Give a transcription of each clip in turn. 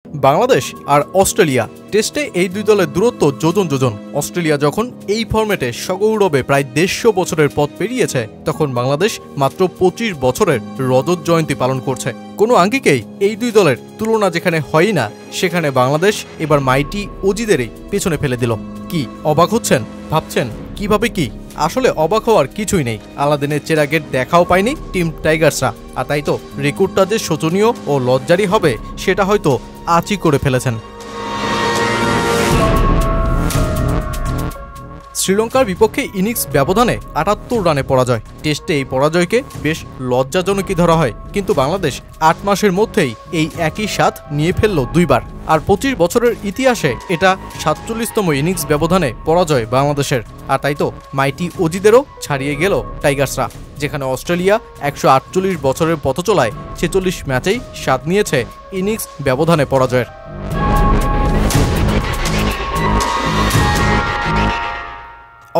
বাংলাদেশ আর Australia টেস্টে এই দুই দলের দূরত্ব যোজন যোজন। অস্ট্রেলিয়া যখন এই ফরম্যাটে সগৌরবে প্রায় 150 বছরের পথ পেরিয়েছে, তখন বাংলাদেশ মাত্র 25 বছরের রজত জয়ন্তী পালন করছে। কোনো আঙ্গিকেই এই দুই দলের তুলনা যেখানে হয়ই না, সেখানে বাংলাদেশ এবার মাইটি অজিদেরই পেছনে ফেলে দিল। কি অবাক হচ্ছেন? ভাবছেন কিভাবে কি? আসলে অবাক হওয়ার কিছুই নেই। আলাদিনের চেরাগের দেখাও পায়নি টিম টাইগার্সরা, আর তাই তো রেকর্ডটা যে শোচনীয় ও লজ্জারই হবে সেটা হয়তো আঁচই করে ফেলেছেন। শ্রীলঙ্কার বিপক্ষে ইনিংস ব্যবধানে 78 রানে পরাজয়। টেস্টে এই পরাজয়কে বেশ লজ্জাজনকই ধরা হয়, কিন্তু বাংলাদেশ 8 মাসের মধ্যেই এই একই স্বাদ নিয়ে ফেলল দুইবার। আর 25 বছরের ইতিহাসে এটা 47তম ইনিংস ব্যবধানে পরাজয় বাংলাদেশের। আর তাই তো মাইটি অজিদেরও ছাড়িয়ে গেল টাইগার্সরা, যেখানে অস্ট্রেলিয়া 148 বছরের পথচলায় 46 ম্যাচেই স্বাদ নিয়েছে ইনিংস ব্যবধানে পরাজয়ের।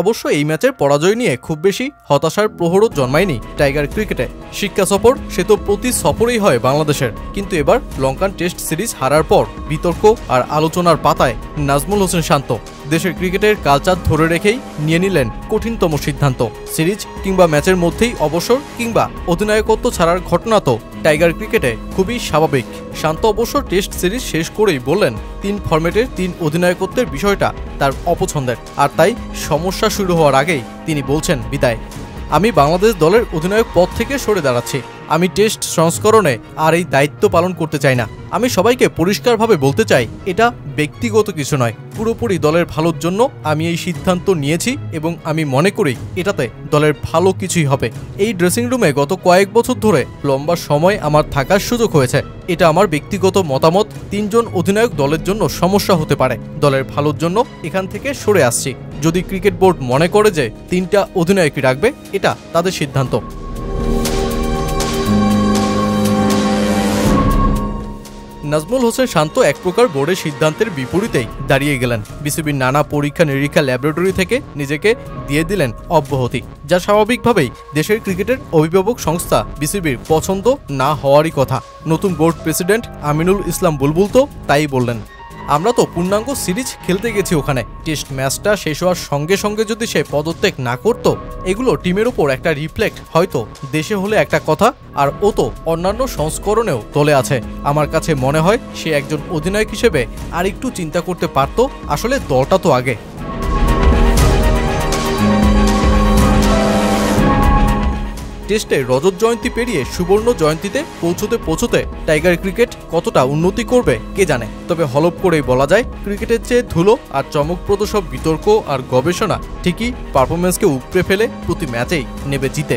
অবশ্য এই ম্যাচের পরাজয় নিয়ে খুব বেশি হতাশার প্রহরও জন্মায়নি টাইগার ক্রিকেটে। শিক্ষা সফর সে তো প্রতি সফরেই হয় বাংলাদেশের, কিন্তু এবার লঙ্কান টেস্ট সিরিজ হারার পর বিতর্ক আর আলোচনার পাতায় নাজমুল হোসেন শান্ত দেশের ক্রিকেটের কালচার ধরে রেখেই নিয়ে নিলেন কঠিনতম সিদ্ধান্ত। সিরিজ কিংবা ম্যাচের মধ্যেই অবসর কিংবা অধিনায়কত্ব ছাড়ার ঘটনা তো টাইগার ক্রিকেটে খুবই স্বাভাবিক। শান্ত অবশ্য টেস্ট সিরিজ শেষ করেই বললেন 3 ফরম্যাটের 3 অধিনায়কত্বের বিষয়টা তার অপছন্দের, আর তাই সমস্যা শুরু হওয়ার আগেই তিনি বলছেন বিদায়। আমি বাংলাদেশ দলের অধিনায়ক পদ থেকে সরে দাঁড়াচ্ছি। আমি টেস্ট সংস্করণে আর এই দায়িত্ব পালন করতে চাই না। আমি সবাইকে পরিষ্কারভাবে বলতে চাই, এটা ব্যক্তিগত কিছু নয়, পুরোপুরি দলের ভালোর জন্য আমি এই সিদ্ধান্ত নিয়েছি এবং আমি মনে করি এটাতে দলের ভালো কিছুই হবে। এই ড্রেসিং রুমে গত কয়েক বছর ধরে লম্বা সময় আমার থাকার সুযোগ হয়েছে। এটা আমার ব্যক্তিগত মতামত। 3 জন অধিনায়ক দলের জন্য সমস্যা হতে পারে। দলের ভালোর জন্য এখান থেকে সরে আসছি। যদি ক্রিকেট বোর্ড মনে করে যে 3টা অধিনায়কই রাখবে, এটা তাদের সিদ্ধান্ত। নাজমুল হোসেন শান্ত এক প্রকার বোর্ডের সিদ্ধান্তের বিপরীতেই দাঁড়িয়ে গেলেন। বিসিবির নানা পরীক্ষা নিরীক্ষা ল্যাবরেটরি থেকে নিজেকে দিয়ে দিলেন অব্যাহতি, যা স্বাভাবিকভাবেই দেশের ক্রিকেটের অভিভাবক সংস্থা বিসিবির পছন্দ না হওয়ারই কথা। নতুন বোর্ড প্রেসিডেন্ট আমিনুল ইসলাম বুলবুল তো তাই বললেন। আমরা তো পূর্ণাঙ্গ সিরিজ খেলতে গেছি ওখানে। টেস্ট ম্যাচটা শেষ হওয়ার সঙ্গে সঙ্গে যদি সে পদত্যাগ না করত, এগুলো টিমের উপর একটা রিফ্লেক্ট হয়তো। দেশে হলে একটা কথা, আর ও তো অন্যান্য সংস্করণেও দলে আছে। আমার কাছে মনে হয় সে একজন অধিনায়ক হিসেবে আর একটু চিন্তা করতে পারত। আসলে দলটা তো আগে। টেস্টে রজত জয়ন্তী পেরিয়ে সুবর্ণ জয়ন্তীতে পৌঁছতে টাইগার ক্রিকেট কতটা উন্নতি করবে কে জানে। তবে হলপ করেই বলা যায়, ক্রিকেটের চেয়ে ধুলো আর চমকপ্রদ সব বিতর্ক আর গবেষণা ঠিকই পারফরমেন্সকে উপড়ে ফেলে প্রতি ম্যাচেই নেবে জিতে।